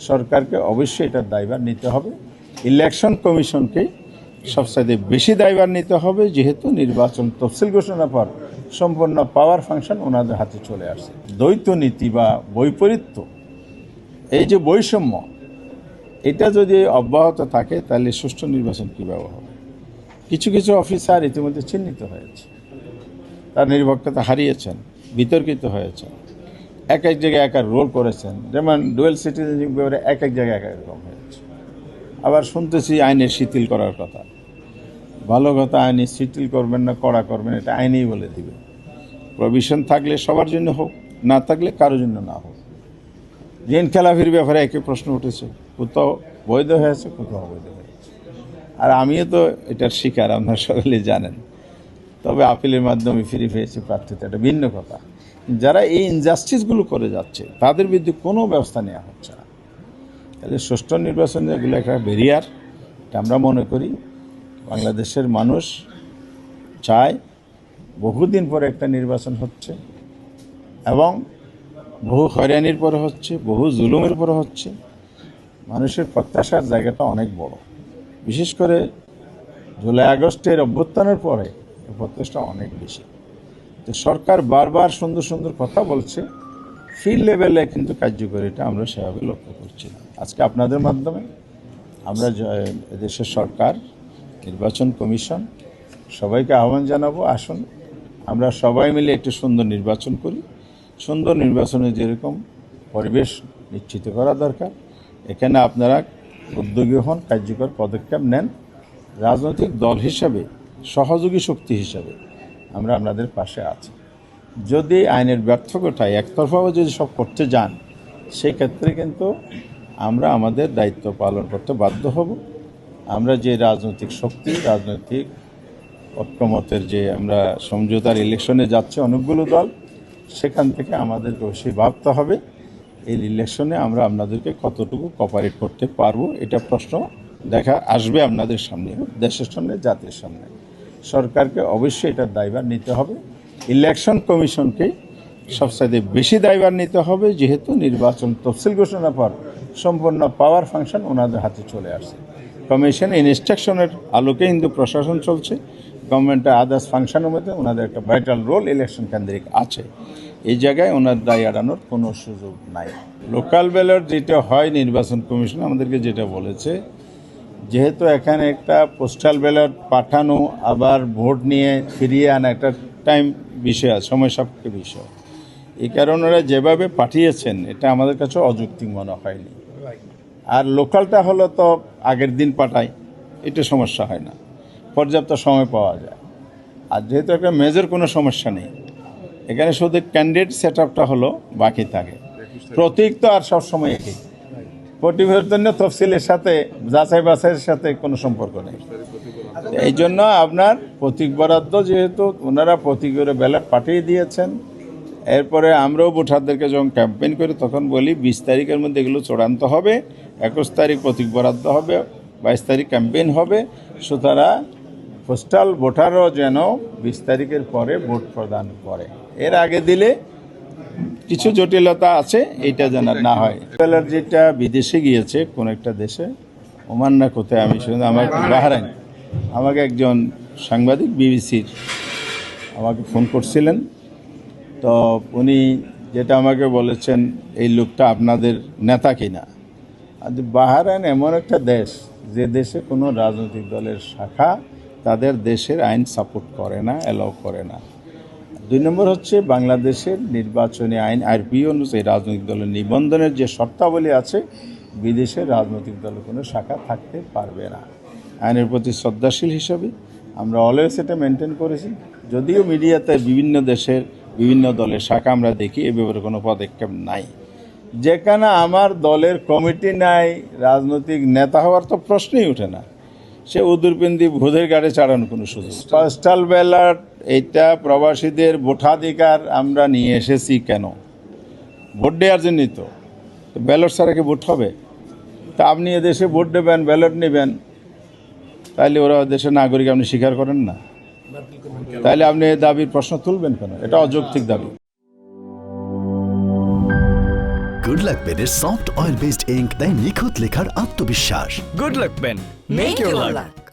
সরকারকে অবশ্যই এটার দায়ভার নিতে হবে। ইলেকশন কমিশনকে সবচাইতে বেশি দায়ভার নিতে হবে, যেহেতু নির্বাচন তফসিল ঘোষণার পর সম্পূর্ণ পাওয়ার ফাংশন ওনাদের হাতে চলে আসে। দ্বৈত নীতি বা বৈপরীত্য, এই যে বৈষম্য, এটা যদি অব্যাহত থাকে তাহলে সুষ্ঠু নির্বাচন কীভাবে হবে? কিছু কিছু অফিসার ইতিমধ্যে চিহ্নিত হয়েছে, তার নিরপেক্ষতা হারিয়েছেন, বিতর্কিত হয়েছেন, এক এক জায়গায় এক এক রোল করেছেন, যেমন ডুয়েল সিটিজেনশিপ ব্যাপারে এক এক জায়গায় এক এক রকম হয়েছে। আবার শুনতেছি আইনের শিথিল করার কথা। ভালো কথা, আইনে শিথিল করবেন না কড়া করবেন এটা আইনেই বলে দিবে। প্রভিশন থাকলে সবার জন্য হোক, না থাকলে কারোর জন্য না হোক। ঋণ খেলাপির ব্যাপারে একই প্রশ্ন উঠেছে, কোথাও বৈধ হয়েছে, কোথাও অবৈধ হয়েছে। আর আমিও তো এটার শিকার, আপনারা সকলে জানেন। তবে আপিলের মাধ্যমে ফিরে পেয়েছি প্রার্থীতা, এটা ভিন্ন কথা। যারা এই ইনজাস্টিসগুলো করে যাচ্ছে তাদের বিরুদ্ধে কোনো ব্যবস্থা নেওয়া হচ্ছে না। তাহলে সুষ্ঠু নির্বাচনে এগুলো একটা ব্যারিয়ার, এটা আমরা মনে করি। বাংলাদেশের মানুষ চায় বহুদিন পরে একটা নির্বাচন হচ্ছে, এবং বহু হয়রানির পরে হচ্ছে, বহু জুলুমের পরে হচ্ছে। মানুষের প্রত্যাশার জায়গাটা অনেক বড়, বিশেষ করে জুলাই আগস্টের অভ্যুত্থানের পরে প্রত্যাশা অনেক বেশি। তো সরকার বারবার সুন্দর সুন্দর কথা বলছে, ফিল্ড লেভেলে কিন্তু কার্যকরিতা আমরা সেভাবে লক্ষ্য করছি না। আজকে আপনাদের মাধ্যমে আমরা দেশের সরকার, নির্বাচন কমিশন সবাইকে আহ্বান জানাবো, আসুন আমরা সবাই মিলে একটি সুন্দর নির্বাচন করি। সুন্দর নির্বাচনে যেরকম পরিবেশ নিশ্চিত করা দরকার, এখানে আপনারা উদ্যোগী হন, কার্যকর পদক্ষেপ নেন। রাজনৈতিক দল হিসাবে, সহযোগী শক্তি হিসাবে আমরা আপনাদের পাশে আছি। যদি আইনের ব্যর্থ ঘটায়, একতরফাভাবে যদি সব করতে যান, সেই ক্ষেত্রে কিন্তু আমরা আমাদের দায়িত্ব পালন করতে বাধ্য হব। আমরা যে রাজনৈতিক শক্তি, রাজনৈতিক ঐক্যমতের যে আমরা সমঝোতার ইলেকশনে যাচ্ছে অনেকগুলো দল, সেখান থেকে আমাদেরকে অবশ্যই ভাবতে হবে এই ইলেকশনে আমরা আপনাদেরকে কতটুকু কোঅপারেট করতে পারবো। এটা প্রশ্ন দেখা আসবে আপনাদের সামনে, দেশের সামনে, জাতির সামনে। সরকারকে অবশ্যই এটার দায়ভার নিতে হবে। ইলেকশন কমিশনকে সবচাইতে বেশি দায়ভার নিতে হবে, যেহেতু নির্বাচন তফসিল ঘোষণার পর সম্পূর্ণ পাওয়ার ফাংশন ওনাদের হাতে চলে আসছে। কমিশন ইনস্ট্রাকশনের আলোকে কিন্তু প্রশাসন চলছে। গভর্নমেন্টের আদার্স ফাংশনের মধ্যে ওনাদের একটা ভাইটাল রোল ইলেকশন কেন্দ্রিক আছে। এই জায়গায় ওনার দায় এড়ানোর কোনো সুযোগ নাই। লোকাল ব্যালট যেটা হয়, নির্বাচন কমিশন আমাদেরকে যেটা বলেছে, যেহেতু এখানে একটা পোস্টাল ব্যালট পাঠানো আবার ভোট নিয়ে ফিরিয়ে আনা একটা টাইম বিষয় আছে, সময় সাপেক্ষ বিষয়। এই কারণে ওরা যেভাবে পাঠিয়েছেন এটা আমাদের কাছে অযৌক্তিক মনে হয়নি। আর লোকালটা হলো তো আগের দিন পাঠায়, এটা সমস্যা হয় না, পর্যাপ্ত সময় পাওয়া যায়। আর যেহেতু একটা মেজর কোনো সমস্যা নেই, এখানে শুধু ক্যান্ডিডেট সেট আপটা হলো বাকি থাকে। প্রতীক তো আর সবসময় একই, পরিবর্তনীয় তফসিলের সাথে যাচাই বাছাইয়ের সাথে কোনো সম্পর্ক নেই। এই জন্য আপনার প্রতীক বরাদ্দ, যেহেতু ওনারা প্রতীকের ব্যালট পাঠিয়ে দিয়েছেন, এরপরে আমরাও ভোটারদেরকে যখন ক্যাম্পেইন করি তখন বলি 20 তারিখের মধ্যে এগুলো চূড়ান্ত হবে, 21 তারিখ প্রতীক বরাদ্দ হবে, 22 তারিখ ক্যাম্পেইন হবে। সুতরাং পোস্টাল ভোটারও যেন 20 তারিখের পরে ভোট প্রদান করে। এর আগে দিলে কিছু জটিলতা আছে, এইটা যেন না হয়। ব্যালট যেটা বিদেশে গিয়েছে, কোন একটা দেশে, ওমান না কোথায়, আমি শুনে আমার বাহরাইন, আমাকে একজন সাংবাদিক বিবিসির আমাকে ফোন করছিলেন। তো উনি যেটা আমাকে বলেছেন, এই লোকটা আপনাদের নেতা কিনা। আর বাহরাইন এমন একটা দেশ, যে দেশে কোনো রাজনৈতিক দলের শাখা তাদের দেশের আইন সাপোর্ট করে না, অ্যালাউ করে না। 2 নম্বর হচ্ছে বাংলাদেশের নির্বাচনী আইন আরপি অনুযায়ী রাজনৈতিক দলের নিবন্ধনের যে শর্তাবলী আছে, বিদেশের রাজনৈতিক দলের কোনো শাখা থাকতে পারবে না। আইনের প্রতি শ্রদ্ধাশীল হিসাবে আমরা অলওয়েজ এটা মেনটেন করেছি। যদিও মিডিয়াতে বিভিন্ন দেশের বিভিন্ন দলের শাখা আমরা দেখি, এ ব্যাপারে কোনো পদক্ষেপ নাই। যেখানে আমার দলের কমিটি নাই, রাজনৈতিক নেতা হওয়ার তো প্রশ্নই ওঠে না। সে উদুরপিন্দি ভোজের গাড়ি চালানোর কোনো সুযোগ। পোস্টাল ব্যালট এইটা প্রবাসীদের ভোটাধিকার আমরা নিয়ে এসেছি কেন? ভোট দেওয়ার জন্যই তো। ব্যালট ছাড়া কি ভোট হবে? তা আপনি এদেশে ভোট দেবেন, ব্যালট নেবেন, তাইলে ওরা দেশের নাগরিক আপনি স্বীকার করেন না, তাইলে আপনি এই দাবির প্রশ্ন তুলবেন কেন? এটা অযৌক্তিক দাবি। গুড লাক পেনের সফট অয়েল বেসড ইঙ্ক দেয় নিখুঁত লেখার আত্মবিশ্বাস। Good luck pen, make your lakh.